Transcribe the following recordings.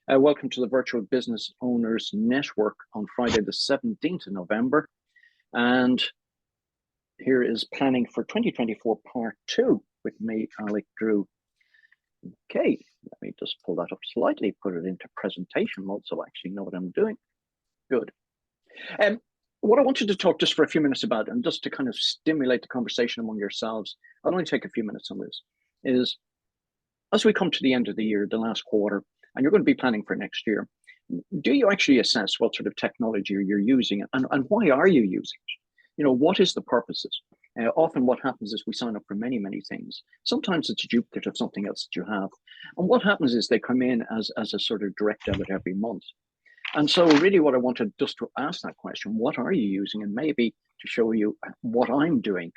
Welcome to the Virtual Business Owners Network on Friday, the 17th of November. And here is planning for 2024 part 2 with me, Alec Drew. Okay, let me just pull that up slightly, put it into presentation mode so I actually know what I'm doing. Good. What I wanted to talk just for a few minutes about, and just to kind of stimulate the conversation among yourselves, I'll only take a few minutes on this, is as we come to the end of the year, the last quarter, and you're going to be planning for next year, do you actually assess what sort of technology you're using and why are you using it? You know, what is the purposes? Often what happens is we sign up for many, many things. Sometimes it's a duplicate of something else that you have. And what happens is they come in as a sort of direct debit every month. And so really what I wanted just to ask that question, what are you using? And maybe to show you what I'm doing.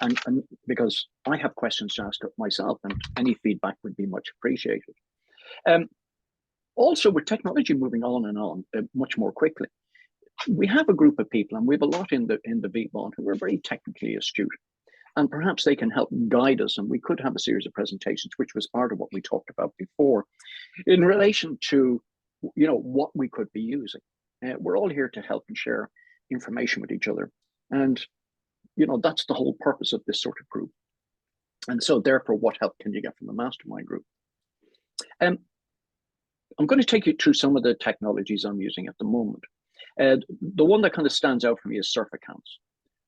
And because I have questions to ask myself, and any feedback would be much appreciated. Also, with technology moving on and on much more quickly, we have a group of people, and we have a lot in the VBON who are very technically astute, and perhaps they can help guide us. And we could have a series of presentations, which was part of what we talked about before, in relation to, you know, what we could be using. We're all here to help and share information with each other, and you know that's the whole purpose of this sort of group. And so, therefore, what help can you get from the mastermind group? I'm going to take you through some of the technologies I'm using at the moment. The one that kind of stands out for me is Surf Accounts.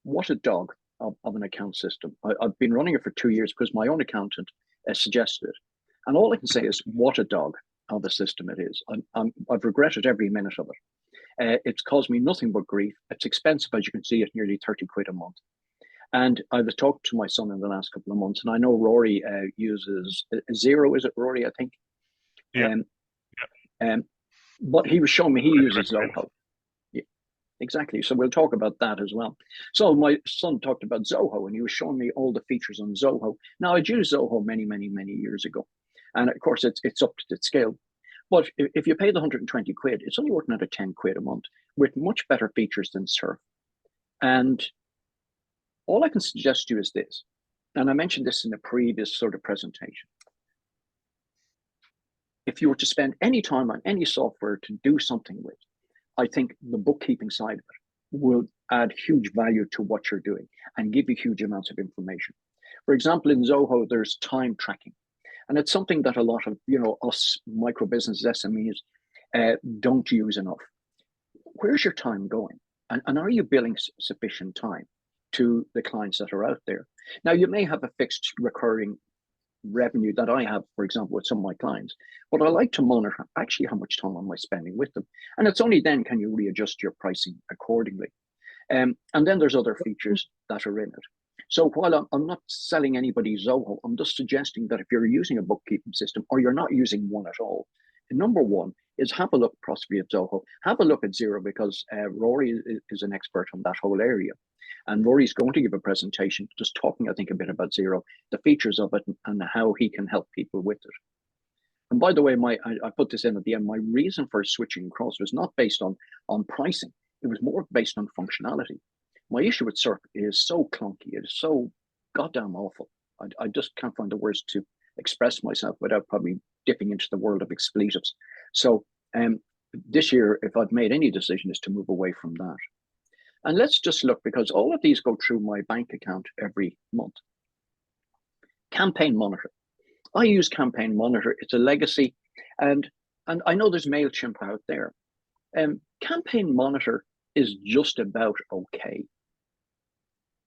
What a dog of an account system. I've been running it for 2 years because my own accountant suggested it. And all I can say is what a dog of a system it is. I've regretted every minute of it. It's caused me nothing but grief. It's expensive, as you can see, at nearly 30 quid a month. And I was talking to my son in the last couple of months, and I know Rory uses Zero. Is it Rory, I think? Yeah. But he was showing me he uses Zoho. Yeah, exactly. So we'll talk about that as well. So my son talked about Zoho, and he was showing me all the features on Zoho. Now, I'd used Zoho many, many, many years ago. And of course, it's up to the scale. But if you pay the 120 quid, it's only working at a 10 quid a month with much better features than Surf. And all I can suggest to you is this, and I mentioned this in a previous sort of presentation. If you were to spend any time on any software to do something with, I think the bookkeeping side of it will add huge value to what you're doing and give you huge amounts of information. For example, in Zoho, there's time tracking. And it's something that a lot of, you know, us micro business SMEs don't use enough. Where's your time going? And are you billing sufficient time to the clients that are out there? Now, you may have a fixed recurring revenue that I have, for example, with some of my clients, but I like to monitor actually how much time am I spending with them. And it's only then can you readjust your pricing accordingly. And then there's other features that are in it. So while I'm not selling anybody Zoho, I'm just suggesting that if you're using a bookkeeping system or you're not using one at all, number one is have a look possibly at Zoho, have a look at Zero, because Rory is an expert on that whole area. And Rory's going to give a presentation just talking, I think, a bit about Zero, the features of it, and how he can help people with it. And by the way, I put this in at the end, my reason for switching across was not based on pricing. It was more based on functionality. My issue with Surf is so clunky. It is so goddamn awful. I just can't find the words to express myself without probably dipping into the world of expletives. So this year, if I've made any decision, is to move away from that. And let's just look, because all of these go through my bank account every month. Campaign Monitor. I use Campaign Monitor. It's a legacy. And I know there's MailChimp out there. Campaign Monitor is just about okay.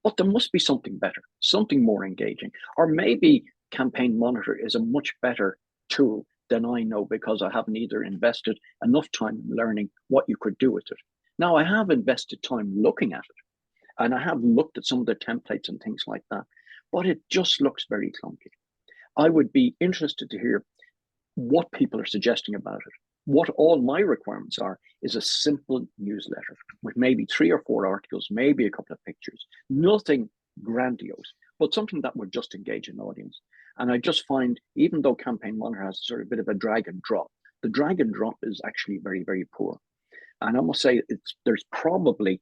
But there must be something better, something more engaging. Or maybe Campaign Monitor is a much better tool than I know, because I haven't either invested enough time in learning what you could do with it. Now, I have invested time looking at it, and I have looked at some of the templates and things like that, but it just looks very clunky. I would be interested to hear what people are suggesting about it. What all my requirements are is a simple newsletter with maybe 3 or 4 articles, maybe a couple of pictures, nothing grandiose, but something that would just engage an audience. And I just find, even though Campaign Monitor has sort of a bit of a drag and drop, the drag and drop is actually very, very poor. And I must say, there's probably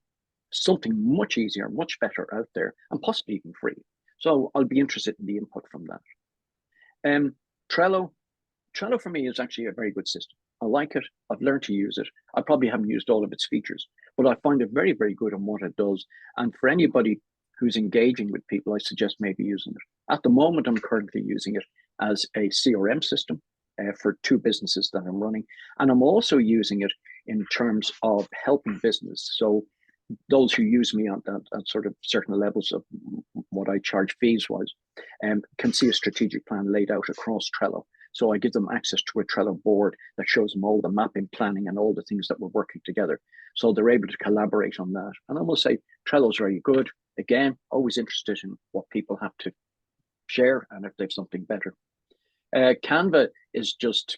something much easier, much better out there, and possibly even free. So I'll be interested in the input from that. Trello for me is actually a very good system. I like it. I've learned to use it. I probably haven't used all of its features, but I find it very, very good on what it does. And for anybody who's engaging with people, I suggest maybe using it. At the moment, I'm currently using it as a CRM system for 2 businesses that I'm running. And I'm also using it in terms of helping business. So those who use me at sort of certain levels of what I charge fees wise can see a strategic plan laid out across Trello. So I give them access to a Trello board that shows them all the mapping, planning, and all the things that we're working together. So they're able to collaborate on that. And I will say Trello's very good. Again, always interested in what people have to share and if they've something better. Canva is just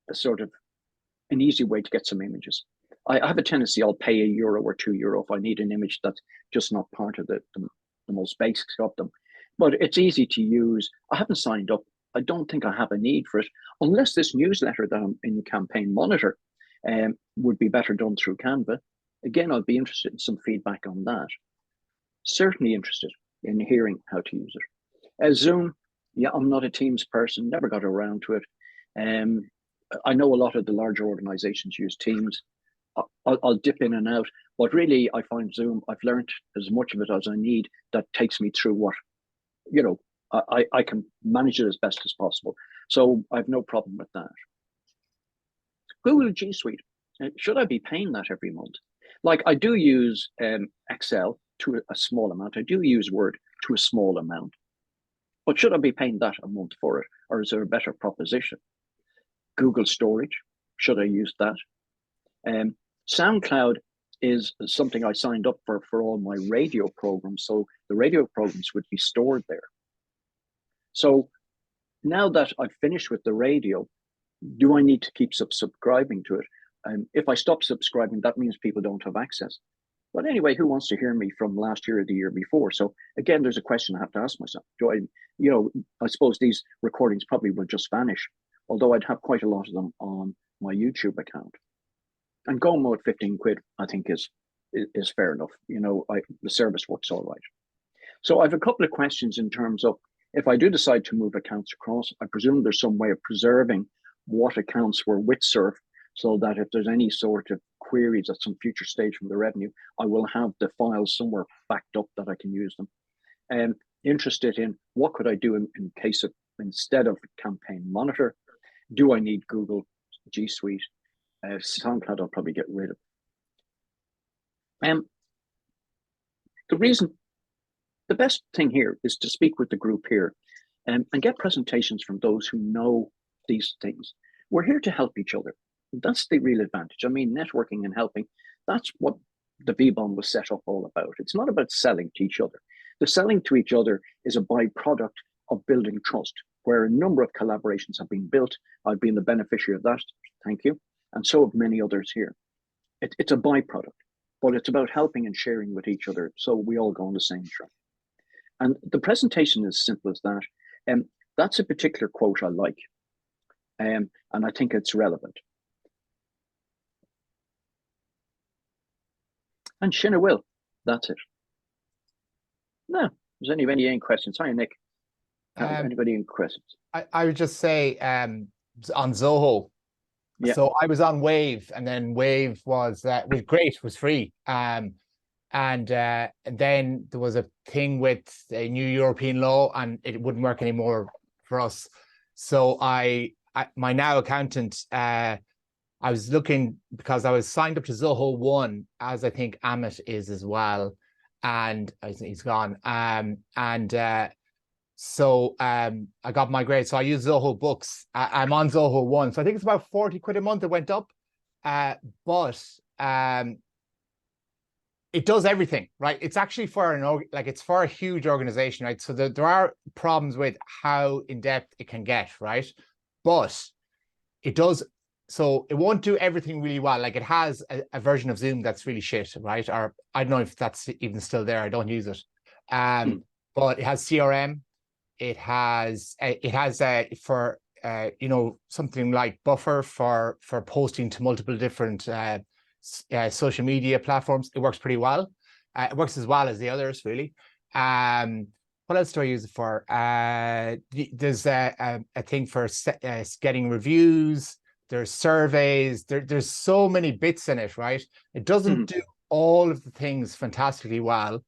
a sort of an easy way to get some images. I have a tendency, I'll pay €1 or €2 if I need an image that's just not part of the most basics of them. But it's easy to use. I haven't signed up. I don't think I have a need for it, unless this newsletter that I'm in Campaign Monitor would be better done through Canva. Again, I'll be interested in some feedback on that. Certainly interested in hearing how to use it. Zoom, yeah, I'm not a Teams person, never got around to it. I know a lot of the larger organizations use Teams. I'll dip in and out, but really I find Zoom, I've learned as much of it as I need that takes me through what, I can manage it as best as possible. So I have no problem with that. Google G Suite, should I be paying that every month? Like I do use Excel to a small amount. I do use Word to a small amount. But should I be paying that a month for it? Or is there a better proposition? Google Storage, should I use that? SoundCloud is something I signed up for all my radio programs. So the radio programs would be stored there. So now that I've finished with the radio, do I need to keep subscribing to it? If I stop subscribing, that means people don't have access. But anyway, who wants to hear me from last year or the year before? So again, there's a question I have to ask myself. I suppose these recordings probably will just vanish, although I'd have quite a lot of them on my YouTube account. And going with 15 quid, I think is fair enough. The service works all right. So I have a couple of questions in terms of, if I do decide to move accounts across, I presume there's some way of preserving what accounts were with Surf, so that if there's any sort of queries at some future stage from the revenue, I will have the files somewhere backed up that I can use them. And interested in what could I do in case of, instead of Campaign Monitor, do I need Google G Suite? SoundCloud I'll probably get rid of. The best thing here is to speak with the group here and get presentations from those who know these things. We're here to help each other. That's the real advantage. I mean, networking and helping, that's what the VBON was set up all about. It's not about selling to each other. The selling to each other is a byproduct of building trust, where a number of collaborations have been built. I've been the beneficiary of that. Thank you. And so have many others here. It's a byproduct, but it's about helping and sharing with each other so we all go on the same track. And the presentation is simple as that. That's a particular quote I like, and I think it's relevant. And Shinna will. That's it. No, does anybody any questions? Hi, Nick. Anybody in questions? I would just say on Zoho. Yeah. So I was on Wave, and then Wave was great, was free. And then there was a thing with a new European law, and it wouldn't work anymore for us. So my now accountant, I was looking, because I was signed up to Zoho 1, as I think Amit is as well, and I think he's gone. So I got migrated. So I use Zoho Books. I'm on Zoho 1. So I think it's about 40 quid a month. It went up. But it does everything, right? It's actually for it's for a huge organization, right? So there are problems with how in-depth it can get, right? But it does. So it won't do everything really well. Like, it has a version of Zoom that's really shit, right? Or I don't know if that's even still there. I don't use it. But it has CRM. It has for something like Buffer for posting to multiple different social media platforms. It works pretty well. It works as well as the others, really. What else do I use it for? There's a thing for getting reviews. there's surveys, there's so many bits in it, right? It doesn't do all of the things fantastically well,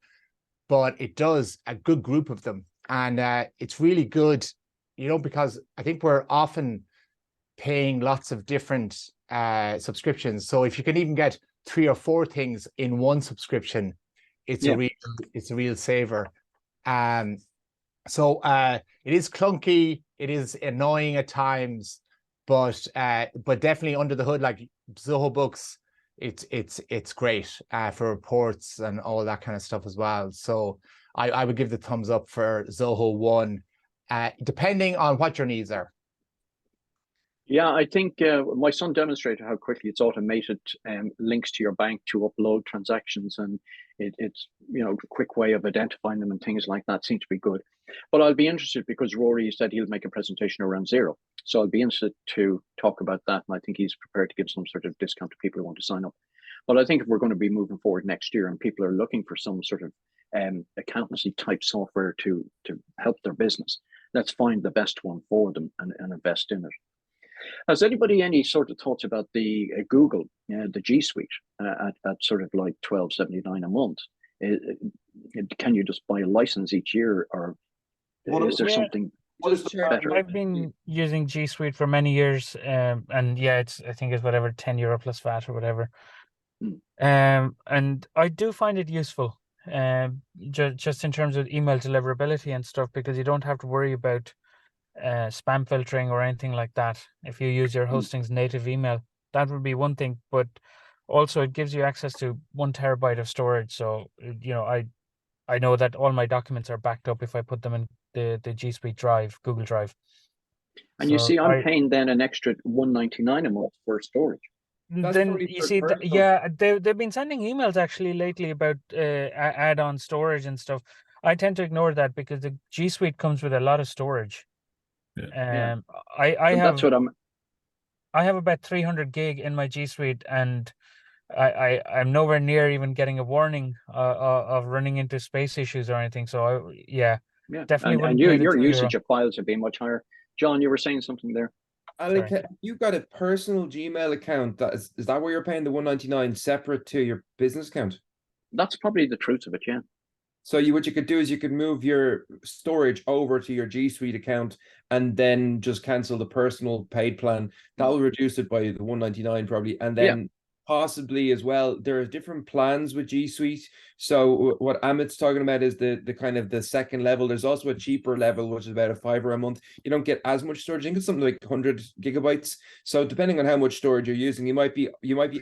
but it does a good group of them. And it's really good, you know, because I think we're often paying lots of different subscriptions. So if you can even get 3 or 4 things in one subscription, it's a real saver. So it is clunky, it is annoying at times, but definitely under the hood, like Zoho Books, it's great for reports and all that kind of stuff as well. So I would give the thumbs up for Zoho One, depending on what your needs are. Yeah, I think my son demonstrated how quickly it's automated links to your bank to upload transactions, and it's, you know, a quick way of identifying them and things like that seem to be good. But I'll be interested because Rory said he'll make a presentation around Zero. So I'll be interested to talk about that. And I think he's prepared to give some sort of discount to people who want to sign up. But I think if we're going to be moving forward next year and people are looking for some sort of accountancy type software to help their business, let's find the best one for them and invest in it. Has anybody any sort of thoughts about the Google, the G Suite at sort of like $12.79 a month? Can you just buy a license each year, or is there something better? I've been using G Suite for many years, and yeah, I think it's whatever, €10 plus VAT or whatever. And I do find it useful, just in terms of email deliverability and stuff, because you don't have to worry about spam filtering or anything like that. If you use your hosting's native email, that would be one thing, but also it gives you access to 1 terabyte of storage. So, you know, I know that all my documents are backed up if I put them in the G Suite Drive, Google Drive. And you see, I'm paying then an extra $1.99 a month for storage. Then you see, yeah, they've been sending emails actually lately about add-on storage and stuff. I tend to ignore that because the G Suite comes with a lot of storage. I have about 300 gig in my G Suite, and I'm nowhere near even getting a warning of running into space issues or anything. So definitely. And your usage of files would be much higher. John, you were saying something there. Alec, you got a personal Gmail account. Is that where you're paying the $1.99 separate to your business account? That's probably the truth of it, yeah. So what you could do is you could move your storage over to your G Suite account and then just cancel the personal paid plan. That will reduce it by the $1.99 probably. And then possibly as well, there are different plans with G Suite. So what Amit's talking about is the kind of the second level. There's also a cheaper level, which is about a $5 a month. You don't get as much storage. I think it's something like 100 gigabytes. So depending on how much storage you're using, you might be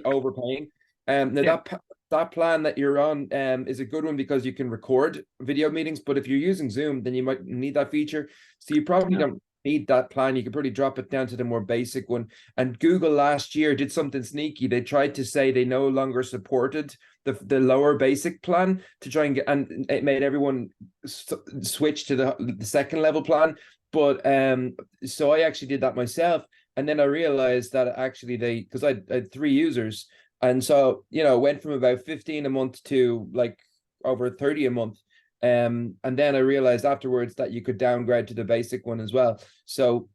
overpaying. That plan that you're on is a good one because you can record video meetings. But if you're using Zoom, then you might need that feature. So you probably don't need that plan. You could probably drop it down to the more basic one. And Google last year did something sneaky. They tried to say they no longer supported the lower basic plan to try and get, and it made everyone switch to the second level plan. But so I actually did that myself. And then I realized that actually because I had 3 users. And so, you know, went from about 15 a month to like over 30 a month. And then I realized afterwards that you could downgrade to the basic one as well. So,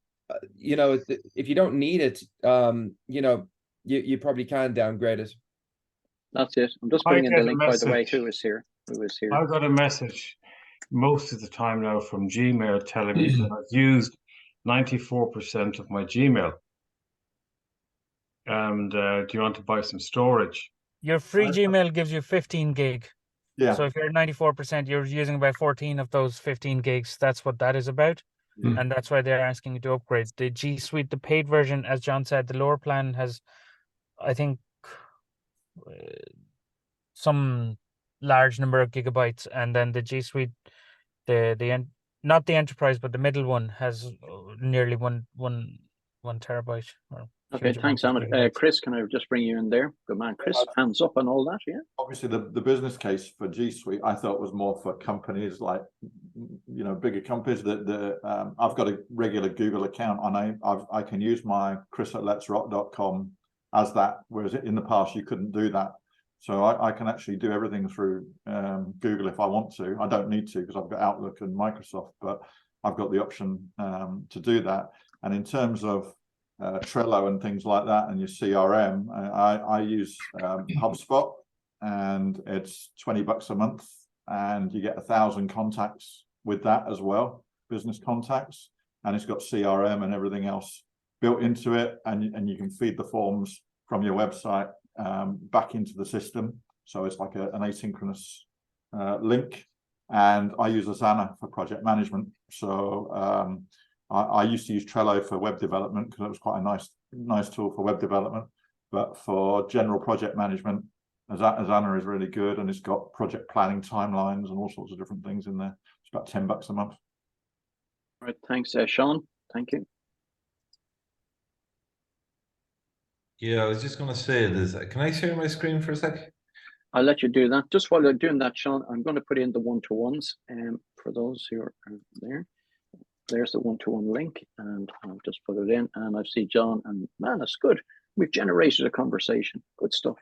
you know, if you don't need it, you know, you probably can downgrade it. That's it. I'm just bringing the link, by the way. Who is here? I got a message most of the time now from Gmail telling me that I've used 94% of my Gmail. And do you want to buy some storage? Your free Gmail gives you 15 gig. Yeah. So if you're at 94%, you're using about 14 of those 15 gigs. That's what that is about. And that's why they're asking you to upgrade. The G Suite, the paid version, as John said, the lower plan has, I think, some large number of gigabytes. And then the G Suite, not the enterprise, but the middle one has nearly one terabyte. Okay, thanks, Amit. Chris, can I just bring you in there? Good man, Chris. Hands up and all that, yeah. Obviously, the business case for G Suite, I thought was more for companies like, you know, bigger companies. I've got a regular Google account, and I can use my chris@letsrock.com as that, whereas in the past you couldn't do that. So I can actually do everything through Google if I want to. I don't need to because I've got Outlook and Microsoft, but I've got the option to do that. And in terms of Trello and things like that, and your CRM. I use HubSpot, and it's $20 a month, and you get 1,000 contacts with that as well, business contacts, and it's got CRM and everything else built into it, and you can feed the forms from your website back into the system. So it's like an asynchronous link. And I use Asana for project management. So I used to use Trello for web development because it was quite a nice tool for web development. But for general project management, Asana is really good, and it's got project planning timelines and all sorts of different things in there. It's about $10 a month. All right, thanks, Sean. Thank you. Yeah, I was just going to say this. Can I share my screen for a sec? I'll let you do that. Just while you're doing that, Sean, I'm going to put in the one-to-ones for those who are there. There's the one-to-one link, and I'll just put it in. And I see John, and man, it's good. We've generated a conversation. Good stuff.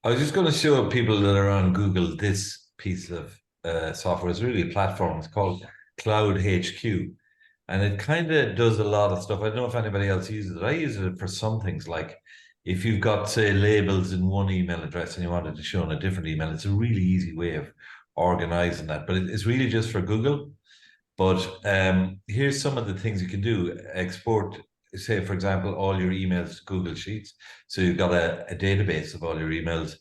I was just going to show people that are on Google this piece of software. It's really a platform. It's called Cloud HQ. And it kind of does a lot of stuff. I don't know if anybody else uses it. I use it for some things, like if you've got, say, labels in one email address and you wanted to show in a different email, it's a really easy way of organizing that. But it's really just for Google. But here's some of the things you can do. Export, say, for example, all your emails to Google Sheets. So you've got a database of all your emails.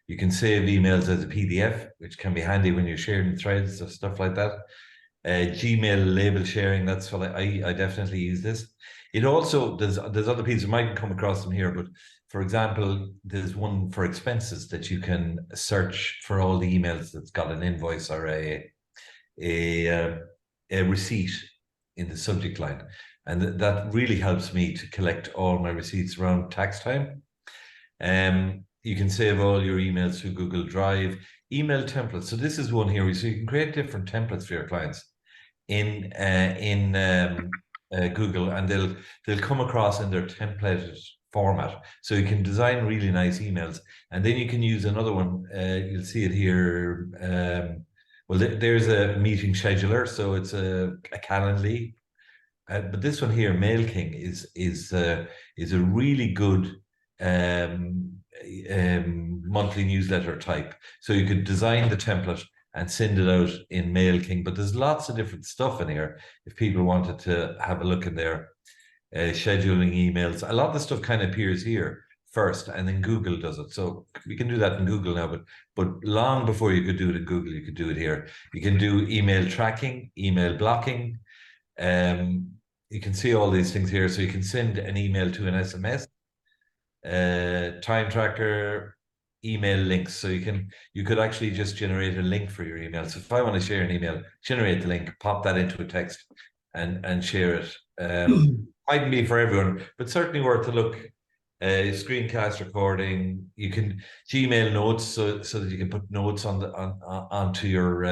You can save emails as a PDF, which can be handy when you're sharing threads or stuff like that. Gmail label sharing, that's what I definitely use this. It also, there's other pieces, you might come across them here, but for example, there's one for expenses that you can search for all the emails that's got an invoice or a receipt in the subject line. And that really helps me to collect all my receipts around tax time. You can save all your emails through Google Drive. Email templates. So this is one here. So you can create different templates for your clients in Google, and they'll come across in their templated format. So you can design really nice emails, and then you can use another one. You'll see it here. Well, there's a meeting scheduler, so it's a Calendly. But this one here, MailKing, is a really good monthly newsletter type. So you could design the template and send it out in MailKing. But there's lots of different stuff in here if people wanted to have a look in there. Scheduling emails. A lot of the stuff kind of appears here first, and then Google does it. So we can do that in Google now, but long before you could do it in Google, you could do it here. You can do email tracking, email blocking. You can see all these things here. So you can send an email to an SMS, time tracker, email links. So you could actually just generate a link for your email. So if I want to share an email, generate the link, pop that into a text and share it. Mightn't be for everyone, but certainly worth a look. Screencast recording. You can Gmail notes so that you can put notes onto your.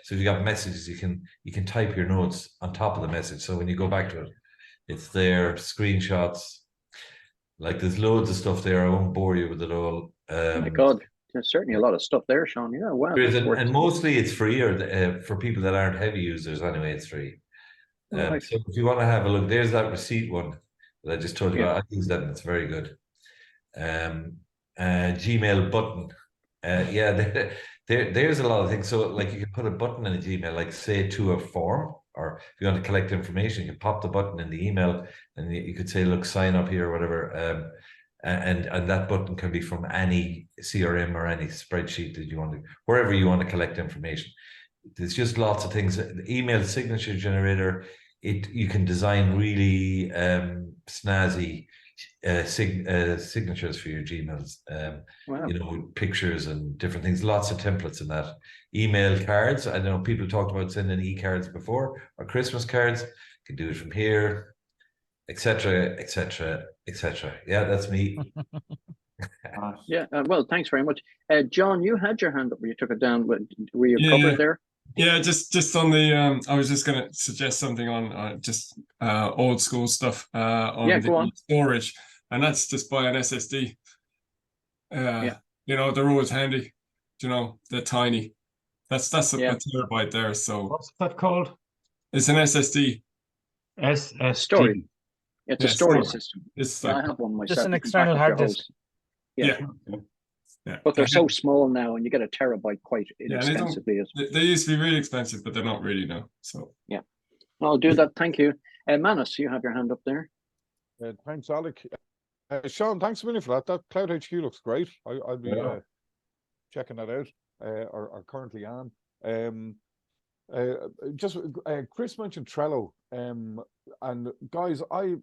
So if you got messages, you can type your notes on top of the message. So when you go back to it, it's there. Screenshots. Like there's loads of stuff there. I won't bore you with it all. Oh my God, there's certainly a lot of stuff there, Sean. Yeah, wow. And mostly it's free, or for people that aren't heavy users anyway, it's free. Right. So if you want to have a look, there's that receipt one that I just told you about. I use that and it's very good. Gmail button. There's a lot of things. So like you can put a button in a Gmail, like say to a form, or if you want to collect information, you can pop the button in the email and you could say, look, sign up here or whatever. And that button can be from any CRM or any spreadsheet that you want to, wherever you want to collect information. There's just lots of things. The email signature generator, you can design really snazzy signatures for your Gmails. Wow. You know, pictures and different things. Lots of templates in that. Email cards. I know people talked about sending e-cards before, or Christmas cards. You can do it from here, etc., etc., etc. Yeah, that's me. Yeah, well, thanks very much. John, you had your hand up, you took it down. Were you covered there? Yeah, just on the I was just going to suggest something on just old school stuff on the storage, and that's just buy an SSD. You know, they're always handy. You know, they're tiny. That's a terabyte there. So what's that called? It's an SSD. SSD. Storage. It's a storage system. It's I like have one myself. just an You can external back up your hard disk. host. Yeah. Yeah. But they're so small now, and you get a terabyte quite inexpensively. They used to be really expensive, but they're not really now. So yeah, I'll do that. Thank you. Manus, you have your hand up there. Thanks, Alec. Sean, thanks a million for that. That Cloud HQ looks great. I'll be checking that out, or currently on. Chris mentioned Trello, and guys, I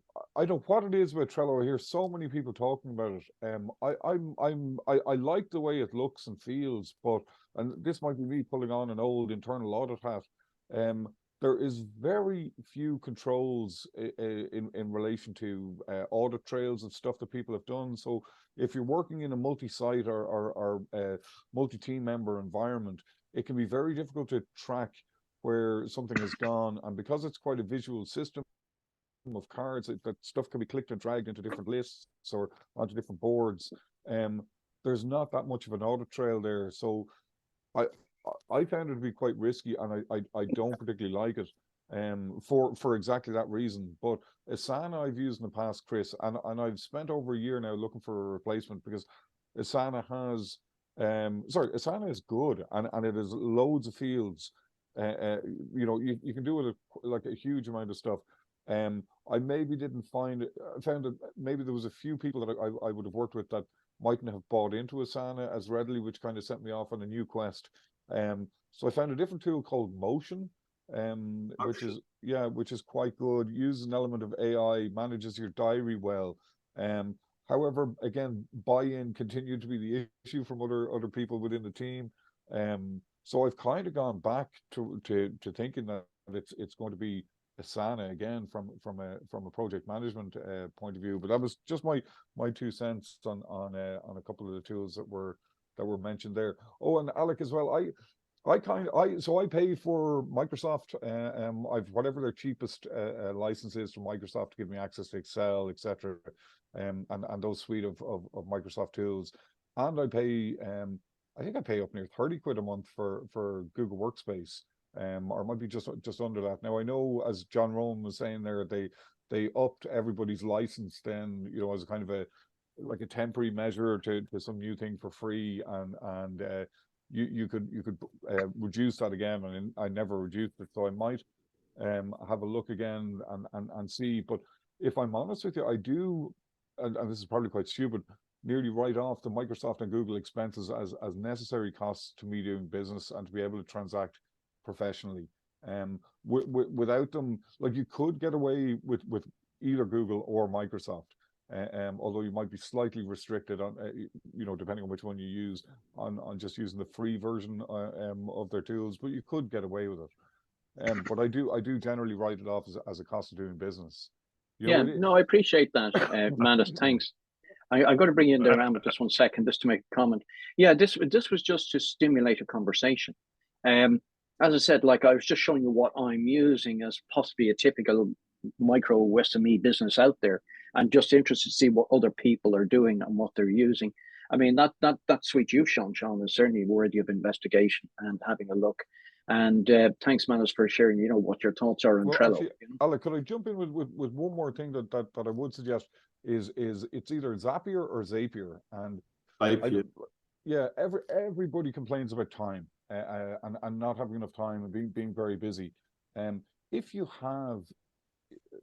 know what it is about Trello. I hear so many people talking about it. I like the way it looks and feels, and this might be me pulling on an old internal audit hat. There is very few controls in relation to audit trails and stuff that people have done. So if you're working in a multi-site or multi-team member environment, it can be very difficult to track where something has gone. And because it's quite a visual system of cards, that stuff can be clicked and dragged into different lists or onto different boards. There's not that much of an audit trail there. So I found it to be quite risky, and I don't particularly like it for exactly that reason. But Asana I've used in the past, Chris, and I've spent over a year now looking for a replacement, because Asana has Asana is good, and it has loads of fields. You can do with it like a huge amount of stuff. I maybe didn't find it. I found that maybe there was a few people that I would have worked with that mightn't have bought into Asana as readily, which kind of sent me off on a new quest. So I found a different tool called Motion, which is quite good. Uses an element of AI, manages your diary well. However, again, buy-in continued to be the issue from other people within the team. So I've kind of gone back to thinking that it's going to be Asana again from a project management point of view. But that was just my 2 cents on a couple of the tools that were mentioned there. Oh, and Alec as well. I pay for Microsoft. I've whatever their cheapest license is from Microsoft to give me access to Excel, etc. And those suite of Microsoft tools. And I pay I think I pay up near 30 quid a month for Google Workspace. Or it might be just under that. Now I know, as John Rowan was saying there, they upped everybody's license then, as a kind of a temporary measure to some new thing for free, and you could reduce that again, and I never reduced it, so I might have a look again and see. But if I'm honest with you, I do, and this is probably quite stupid, nearly write off the Microsoft and Google expenses as necessary costs to me doing business and to be able to transact professionally. Without them, like, you could get away with either Google or Microsoft. Although you might be slightly restricted on, depending on which one you use, on just using the free version of their tools, but you could get away with it. But I do generally write it off as a cost of doing business. No, I appreciate that, Manus. Thanks. I'm going to bring you in there, Amit, just 1 second, just to make a comment. Yeah, this was just to stimulate a conversation. As I said, like, I was just showing you what I'm using as possibly a typical micro SME business out there, and just interested to see what other people are doing and what they're using. I mean, that suite you've shown, Sean, is certainly worthy of investigation and having a look. And thanks, Manus, for sharing, what your thoughts are on Trello. Actually, Alec, could I jump in with one more thing that I would suggest is it's either Zapier or Zapier. And everybody complains about time and not having enough time and being very busy. If you have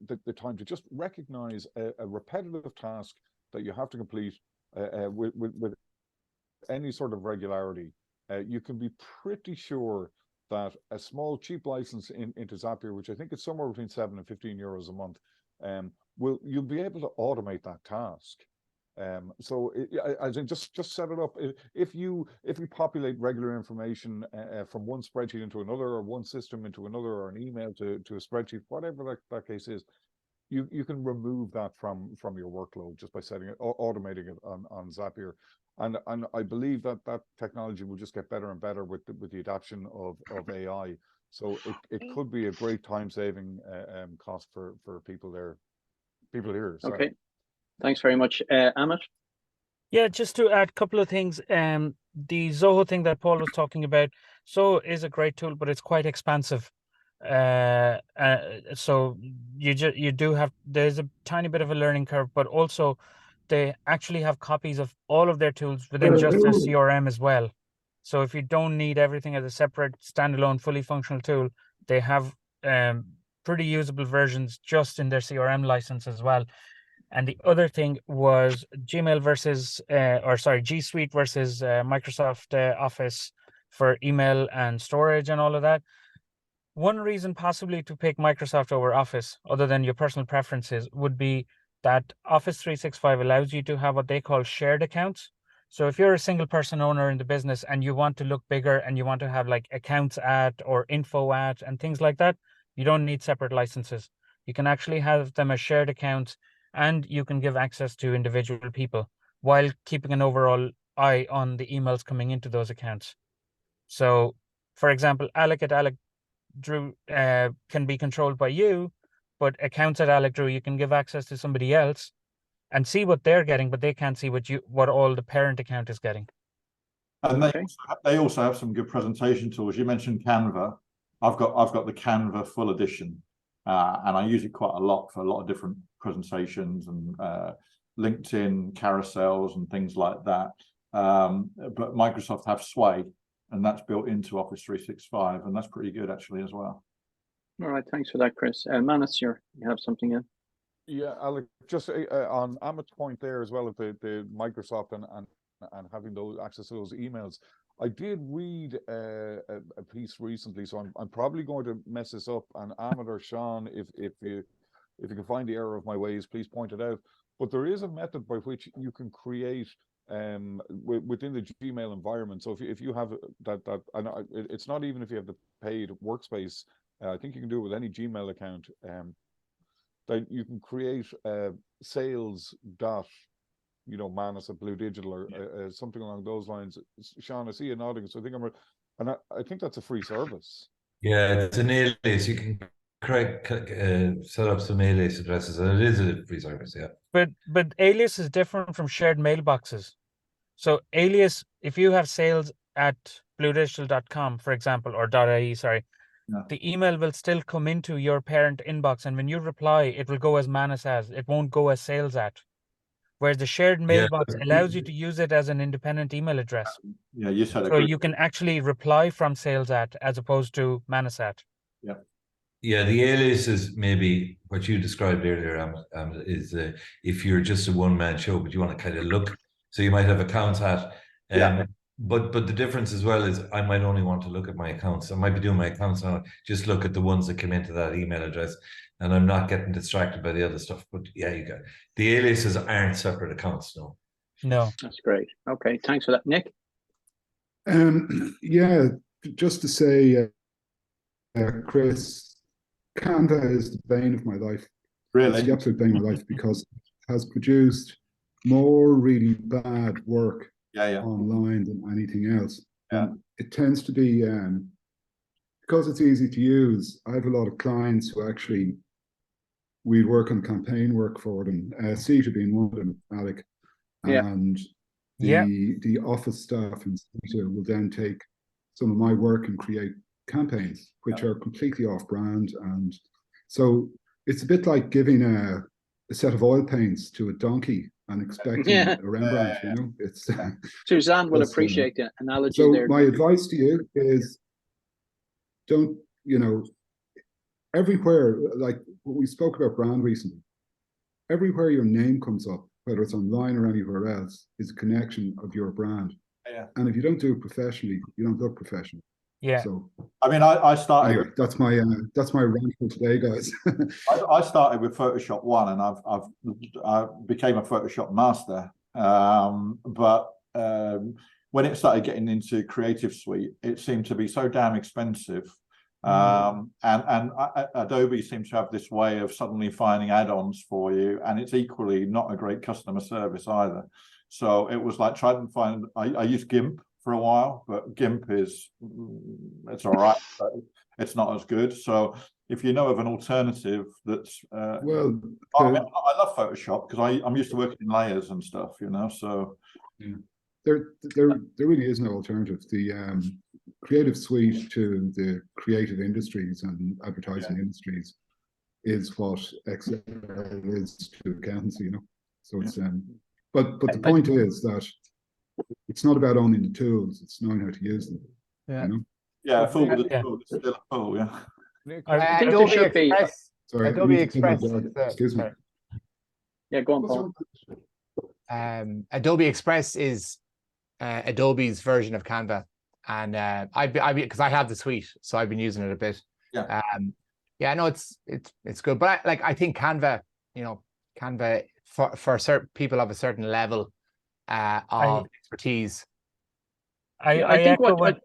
the time to just recognize a repetitive task that you have to complete with any sort of regularity, you can be pretty sure that a small cheap license into Zapier, which I think is somewhere between 7 and 15 euros a month, you'll be able to automate that task. So as in just set it up. If you populate regular information from one spreadsheet into another, or one system into another, or an email to a spreadsheet, whatever that case is, you can remove that from your workload just by setting it, automating it on Zapier. And I believe that technology will just get better and better with the adoption of AI. So it could be a great time saving cost for people here. Sorry. Okay. Thanks very much. Amit? Yeah, just to add a couple of things. The Zoho thing that Paul was talking about, Zoho is a great tool, but it's quite expansive. So you do have, there's a tiny bit of a learning curve, but also they actually have copies of all of their tools within just their CRM as well. So if you don't need everything as a separate standalone fully functional tool, they have pretty usable versions just in their CRM license as well. And the other thing was Gmail versus G Suite versus Microsoft Office for email and storage and all of that. One reason possibly to pick Microsoft over Office, other than your personal preferences, would be that Office 365 allows you to have what they call shared accounts. So if you're a single person owner in the business and you want to look bigger and you want to have like accounts at or info at and things like that, you don't need separate licenses. You can actually have them as shared accounts, and you can give access to individual people while keeping an overall eye on the emails coming into those accounts. So, for example, Alec at Alec Drew can be controlled by you, but accounts at Alec Drew, you can give access to somebody else and see what they're getting, but they can't see what all the parent account is getting. And they also have some good presentation tools. You mentioned Canva. I've got the Canva full edition, and I use it quite a lot for a lot of different presentations and LinkedIn carousels and things like that. But Microsoft have Sway, and that's built into Office 365, and that's pretty good actually as well. All right, thanks for that, Chris. Manus, you have something in? Yeah, Alec, just on Amit's point there as well, of the Microsoft and having those access to those emails. I did read a piece recently, so I'm probably going to mess this up. And Amit or Sean, if you can find the error of my ways, please point it out. But there is a method by which you can create within the Gmail environment. So if you have that, and it's not even if you have the paid workspace. I think you can do it with any Gmail account. That you can create sales dot, Manus at Blue Digital or something along those lines. Sean, I see you nodding, so I think I think that's a free service. Yeah, it's an alias. You can set up some alias addresses, and it is a free service. Yeah, but alias is different from shared mailboxes. So alias, if you have sales at bluedigital.com, for example, or .ie, sorry. Yeah. The email will still come into your parent inbox, and when you reply, it will go as Manus as. It won't go as sales at. Whereas the shared mailbox allows you to use it as an independent email address. Yeah, you said it. So you can actually reply from sales at as opposed to Manus at. Yeah. Yeah, the alias is maybe what you described earlier, is if you're just a one-man show, but you want to kind of look. So you might have accounts at. But the difference as well is I might only want to look at my accounts. I might be doing my accounts now, just look at the ones that come into that email address, and I'm not getting distracted by the other stuff. But yeah, you got the aliases aren't separate accounts. No. That's great. Okay, thanks for that, Nick. Yeah, just to say, Chris, Canva is the bane of my life. Really? It's the absolute bane of my life because it has produced more really bad work online than anything else. It tends to be because it's easy to use. I have a lot of clients who actually we work on campaign work for them. CETA being one of them, Alec, and the office staff in CETA will then take some of my work and create campaigns which are completely off brand, and so it's a bit like giving a set of oil paints to a donkey and expecting a Rembrandt, it's Suzanne will appreciate the analogy so there. My advice to you is don't, everywhere, like what we spoke about brand recently, everywhere your name comes up, whether it's online or anywhere else, is a connection of your brand. And if you don't do it professionally, you don't look professional. So I mean, I started. Anyway, that's my rant for today, guys. I started with Photoshop 1, and I became a Photoshop master. But when it started getting into Creative Suite, it seemed to be so damn expensive. And Adobe seems to have this way of suddenly finding add-ons for you, and it's equally not a great customer service either. So it was like trying to find. I used GIMP for a while, but GIMP it's all right, but it's not as good. So if you know of an alternative that's I love Photoshop because I'm used to working in layers and stuff, so there really is no alternative. creative suite to the creative industries and advertising industries is what Excel is to accountancy, you know. So it's but the point is that it's not about owning the tools, it's knowing how to use them. Yeah. You know? Yeah, full with the tool, it's still a tool, yeah. I think there should be. Sorry, Adobe Express. Excuse me. Yeah, go on, Paul. Adobe Express is Adobe's version of Canva, and because I have the suite, so I've been using it a bit. Yeah. No, it's good, but I think Canva, Canva for certain people of a certain level of expertise. I think echo what.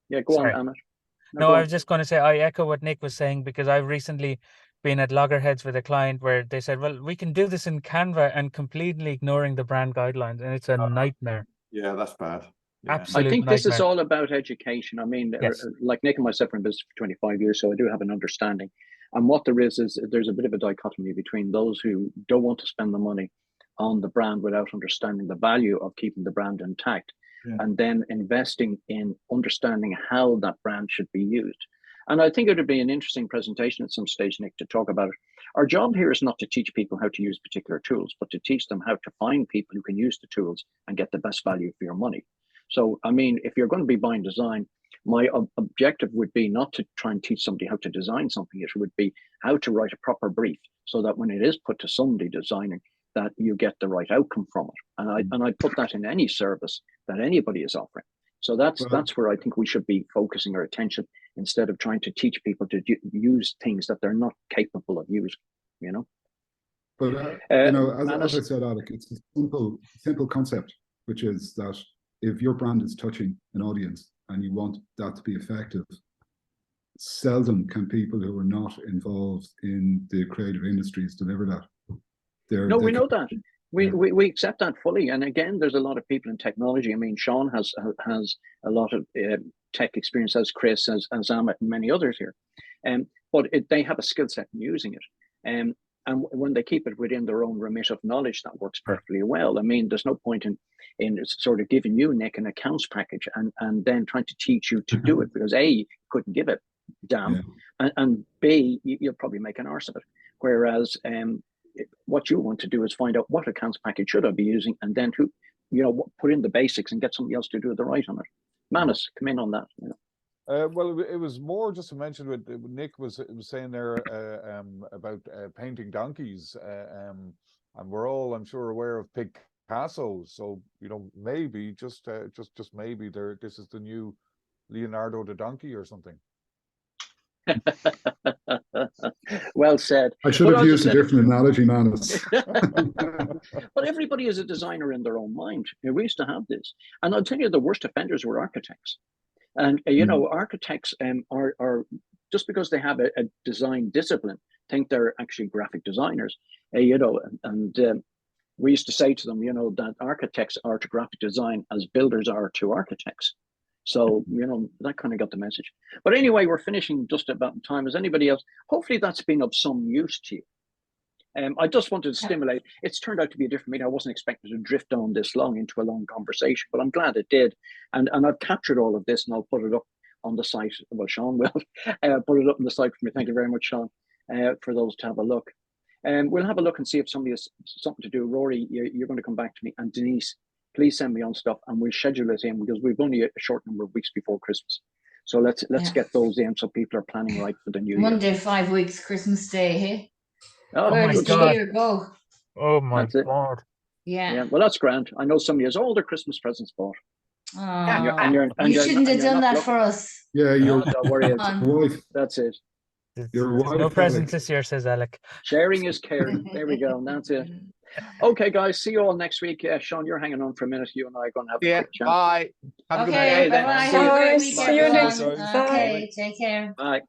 Yeah, go sorry. on, Amit. No, I was just going to say I echo what Nick was saying, because I've recently been at loggerheads with a client where they said, well, we can do this in Canva, and completely ignoring the brand guidelines, and it's a nightmare. Yeah, that's bad. Yeah. Absolute I think nightmare. this is all about education. I mean, Yes. like Nick and myself are in business for 25 years, so I do have an understanding. And what there is there's a bit of a dichotomy between those who don't want to spend the money on the brand without understanding the value of keeping the brand intact, and then investing in understanding how that brand should be used. And I think it would be an interesting presentation at some stage, Nick, to talk about it. Our job here is not to teach people how to use particular tools, but to teach them how to find people who can use the tools and get the best value for your money. So, I mean, if you're going to be buying design, my objective would be not to try and teach somebody how to design something. It would be how to write a proper brief so that when it is put to somebody designing, that you get the right outcome from it. And I put that in any service that anybody is offering. So that's where I think we should be focusing our attention, instead of trying to teach people to use things that they're not capable of using, you know. But as I said, Alec, it's a simple concept, which is that if your brand is touching an audience and you want that to be effective, seldom can people who are not involved in the creative industries deliver that. We know that. We accept that fully. And again, there's a lot of people in technology. I mean, Sean has a lot of tech experience, as Chris, as Amit, and many others here. But they have a skill set in using it. And when they keep it within their own remit of knowledge, that works perfectly well. I mean, there's no point in sort of giving you, Nick, an accounts package and then trying to teach you to do it, because A, you couldn't give it, damn, and B, you'll probably make an arse of it. Whereas what you want to do is find out what accounts package should I be using, and then put in the basics and get somebody else to do the right on it. Manus, come in on that. Well, it was more just to mention what Nick was saying there about painting donkeys, and we're all, I'm sure, aware of Picasso. So maybe just maybe this is the new Leonardo da Donkey or something. Well said. I should have used a different analogy, Manus. But everybody is a designer in their own mind. We used to have this, and I'll tell you, the worst offenders were architects. And architects are just because they have a design discipline, think they're actually graphic designers. And we used to say to them, that architects are to graphic design as builders are to architects. So, that kind of got the message. But anyway, we're finishing just about in time. As anybody else, hopefully that's been of some use to you. I just wanted to stimulate. It's turned out to be a different meeting. I wasn't expecting to drift on this long into a long conversation, but I'm glad it did. And I've captured all of this, and I'll put it up on the site. Well, Sean will put it up on the site for me. Thank you very much, Sean, for those to have a look. We'll have a look and see if somebody has something to do. Rory, you're going to come back to me. And Denise, please send me on stuff, and we'll schedule it in, because we've only a short number of weeks before Christmas. So let's get those in so people are planning right for the new year. Monday, 5 weeks, Christmas Day, hey? Oh, where my does God. the year go? Oh my God. Yeah. Well, that's grand. I know somebody has all their Christmas presents bought. You shouldn't have done that for us. Yeah, don't worry. That's it. No presents this year, says Alec. Sharing is caring. There we go. And that's it. Okay, guys. See you all next week. Sean, you're hanging on for a minute. You and I are going to have a quick chat. Bye. Have a good Okay, day. bye-bye. Have a great week, See you next everyone. week. Okay, take care. Bye.